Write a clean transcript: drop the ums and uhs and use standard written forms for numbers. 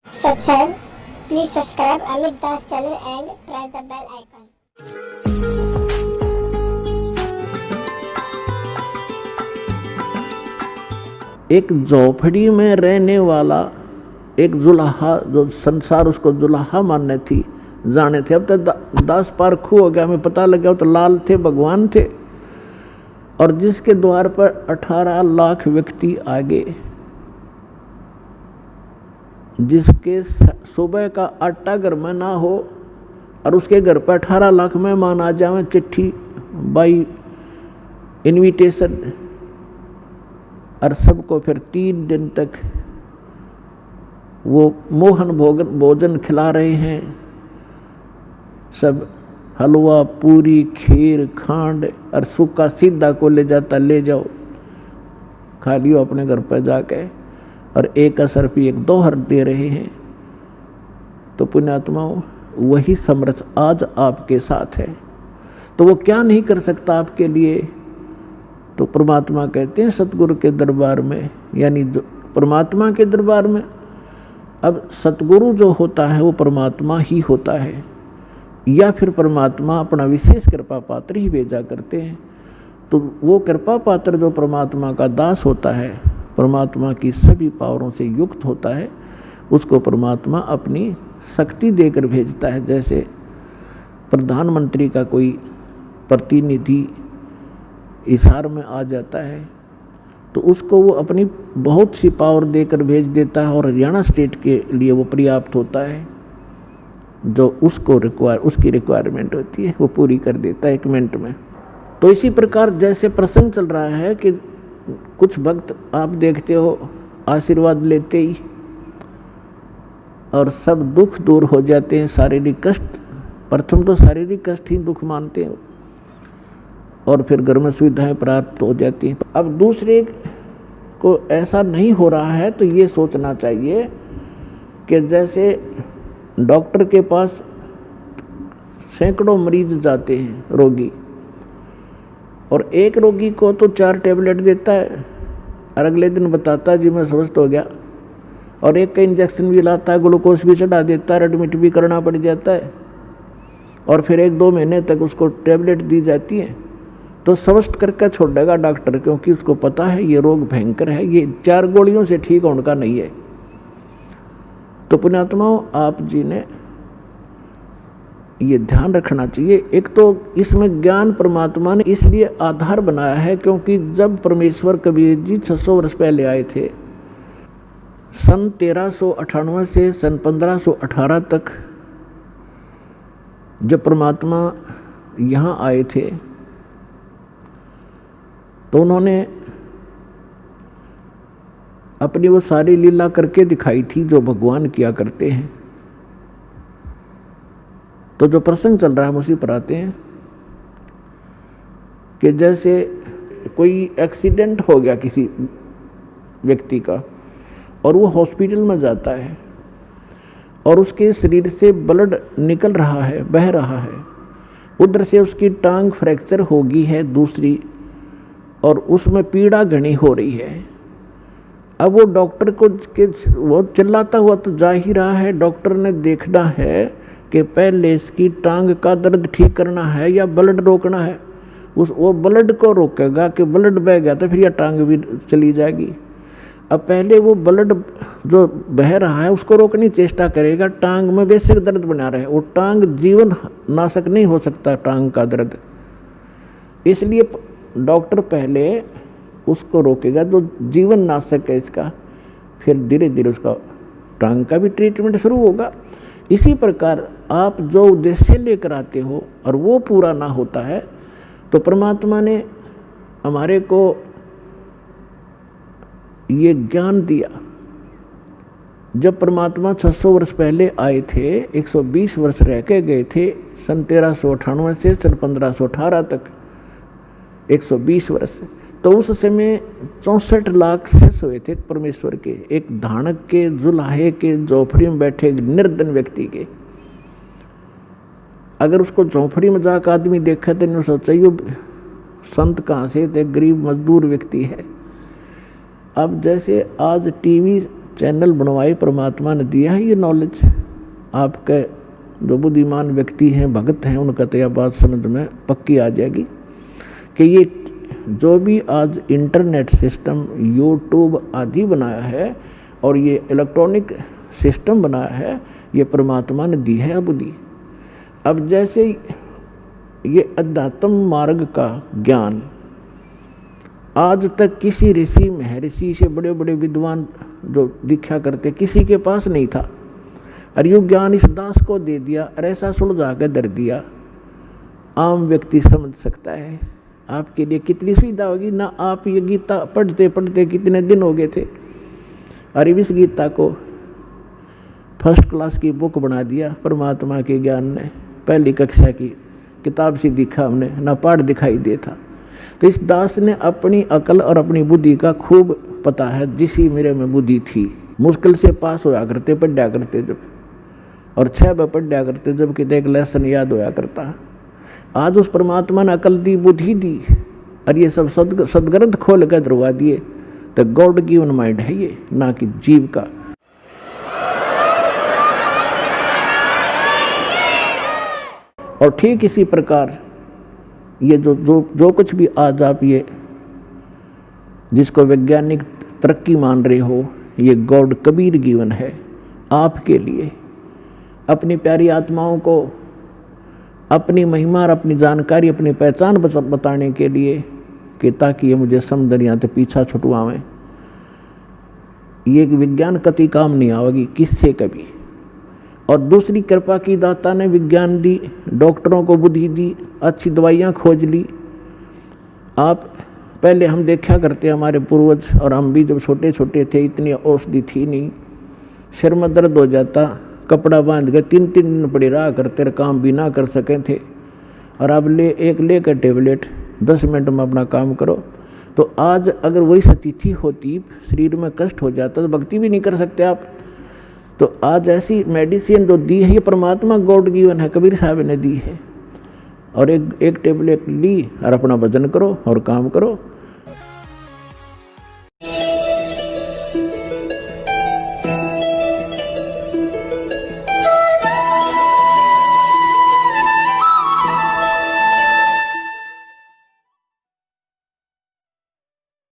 Subscribe. Please subscribe Amit Das channel and press the bell icon. एक झोपड़ी में रहने वाला एक जुलाहा, जो संसार उसको जुलाहा मानने थी जाने थे। अब तक 10 पार खू हो गया, हमें पता लग गया तो लाल थे, भगवान थे, और जिसके द्वार पर 18 लाख व्यक्ति आ गए, जिसके सुबह का आटा घर में ना हो और उसके घर पर 18 लाख मेहमान आ जाए, चिट्ठी बाई इनविटेशन, और सबको फिर 3 दिन तक वो मोहन भोजन खिला रहे हैं। सब हलवा, पूरी, खीर, खांड और सूखा सीधा को ले जाता, ले जाओ खा लियो अपने घर पर जाके, और एक असर भी एक दोहर दे रहे हैं। तो पुण्यात्माओं, वही समर्थ आज आपके साथ है। तो वो क्या नहीं कर सकता आपके लिए? तो परमात्मा कहते हैं सतगुरु के दरबार में, यानी परमात्मा के दरबार में। अब सतगुरु जो होता है वो परमात्मा ही होता है, या फिर परमात्मा अपना विशेष कृपा पात्र ही भेजा करते हैं। तो वो कृपा पात्र जो परमात्मा का दास होता है, परमात्मा की सभी पावरों से युक्त होता है, उसको परमात्मा अपनी शक्ति देकर भेजता है। जैसे प्रधानमंत्री का कोई प्रतिनिधि हिसार में आ जाता है तो उसको वो अपनी बहुत सी पावर देकर भेज देता है, और हरियाणा स्टेट के लिए वो पर्याप्त होता है। जो उसको उसकी रिक्वायरमेंट होती है वो पूरी कर देता है 1 मिनट में। तो इसी प्रकार जैसे प्रसंग चल रहा है कि कुछ भक्त आप देखते हो आशीर्वाद लेते ही और सब दुख दूर हो जाते हैं, शारीरिक कष्ट। प्रथम तो शारीरिक कष्ट ही दुख मानते हैं, और फिर घर में सुविधाएं प्राप्त हो जाती हैं। अब दूसरे को ऐसा नहीं हो रहा है तो ये सोचना चाहिए कि जैसे डॉक्टर के पास सैकड़ों मरीज जाते हैं, रोगी, और एक रोगी को तो 4 टैबलेट देता है और अगले दिन बताता है जी मैं स्वस्थ हो गया, और एक का इंजेक्शन भी लाता है, ग्लूकोज भी चढ़ा देता है, एडमिट भी करना पड़ जाता है, और फिर 1-2 महीने तक उसको टैबलेट दी जाती है। तो स्वस्थ करके छोड़ेगा डॉक्टर, क्योंकि उसको पता है ये रोग भयंकर है, ये 4 गोलियों से ठीक होने का नहीं है। तो पुण्यात्माओं, आप जी ने ये ध्यान रखना चाहिए। एक तो इसमेमें ज्ञान परमात्मा ने इसलिए आधार बनाया है क्योंकि जब परमेश्वर कबीर जी 600 वर्ष पहले आए थे, सन 1398 से सन 1518 तक जब परमात्मा यहाँ आए थे, तो उन्होंने अपनी वो सारी लीला करके दिखाई थी जो भगवान किया करते हैं। तो जो प्रसंग चल रहा है हम उसी पर आते हैं कि जैसे कोई एक्सीडेंट हो गया किसी व्यक्ति का, और वो हॉस्पिटल में जाता है, और उसके शरीर से ब्लड निकल रहा है, बह रहा है, उधर से उसकी टांग फ्रैक्चर होगी है दूसरी, और उसमें पीड़ा घनी हो रही है। अब वो डॉक्टर को वो चिल्लाता हुआ तो जा ही रहा है। डॉक्टर ने देखना है कि पहले इसकी टांग का दर्द ठीक करना है या ब्लड रोकना है। वो ब्लड को रोकेगा कि ब्लड बह गया तो फिर यह टांग भी चली जाएगी। अब पहले वो ब्लड जो बह रहा है उसको रोकने की चेष्टा करेगा, टांग में बेसिक दर्द बना रहे। वो टांग जीवन नाशक नहीं हो सकता, टांग का दर्द, इसलिए डॉक्टर पहले उसको रोकेगा जो जीवन नाशक है इसका, फिर धीरे धीरे उसका टांग का भी ट्रीटमेंट शुरू होगा। इसी प्रकार आप जो उद्देश्य लेकर आते हो और वो पूरा ना होता है, तो परमात्मा ने हमारे को ये ज्ञान दिया। जब परमात्मा 600 वर्ष पहले आए थे, 120 वर्ष रह के गए थे, सन 1398 से सन 1518 तक 120 वर्ष। तो उस समय 64 लाख शिष्य हुए थे परमेश्वर के, एक धानक के, जुलाहे के, झोपड़ी में बैठे निर्धन व्यक्ति के। अगर उसको झोपड़ी में जाकर आदमी देखा तो इन्होंने सोचा ये संत कहाँ से थे, गरीब मजदूर व्यक्ति है। अब जैसे आज टीवी चैनल बनवाए, परमात्मा ने दिया है ये नॉलेज। आपके जो बुद्धिमान व्यक्ति हैं, भगत हैं, उनका तो यह बात समझ में पक्की आ जाएगी कि ये जो भी आज इंटरनेट सिस्टम, यूट्यूब आदि बनाया है और ये इलेक्ट्रॉनिक सिस्टम बनाया है, ये परमात्मा ने दी है बुद्धि। अब जैसे ये अध्यात्म मार्ग का ज्ञान आज तक किसी ऋषि महर्षि से, बड़े बड़े विद्वान जो दीक्षा करते, किसी के पास नहीं था, और यो ज्ञान इस दास को दे दिया और ऐसा सुलझा कर धर दिया। आम व्यक्ति समझ सकता है। आपके लिए कितनी सुविधा होगी ना। आप ये गीता पढ़ते पढ़ते कितने दिन हो गए थे, और इस गीता को फर्स्ट क्लास की बुक बना दिया परमात्मा के ज्ञान ने। पहली कक्षा की किताब से दिखा हमने, ना पाठ दिखाई देता। तो इस दास ने अपनी अकल और अपनी बुद्धि का खूब पता है, जिसी मेरे में बुद्धि थी। मुश्किल से पास होया करते, पढ़ा करते जब, और 6 बार पढ़ा करते जब कि एक लेसन याद होया करता। आज उस परमात्मा ने अकल दी, बुद्धि दी, और ये सब सदग्रंथ खोल कर धरवा दिए। तो गॉड गिवन माइंड है ये, ना कि जीव का। और ठीक इसी प्रकार ये जो कुछ भी आज आप ये जिसको वैज्ञानिक तरक्की मान रहे हो, ये गॉड कबीर गिवन है आपके लिए, अपनी प्यारी आत्माओं को अपनी महिमा और अपनी जानकारी, अपनी पहचान बताने के लिए, कि ताकि ये मुझे समझनिया तो पीछा छुटवावें। ये विज्ञान कति काम नहीं आवेगी किससे कभी। और दूसरी कृपा की दाता ने विज्ञान दी, डॉक्टरों को बुद्धि दी, अच्छी दवाइयाँ खोज ली। आप पहले हम देखा करते, हमारे पूर्वज और हम भी जब छोटे छोटे थे, इतनी औषधि थी नहीं। सिर में दर्द हो जाता, कपड़ा बांध के 3-3 दिन पड़े रहा करते, काम भी ना कर सके थे। और अब लेकर टेबलेट 10 मिनट में अपना काम करो। तो आज अगर वही स्थिति होती, शरीर में कष्ट हो जाता, तो भक्ति भी नहीं कर सकते आप। तो आज ऐसी मेडिसिन जो दी है, ये परमात्मा गॉड गिवन है, कबीर साहब ने दी है। और एक टेबलेट ली और अपना भजन करो और काम करो।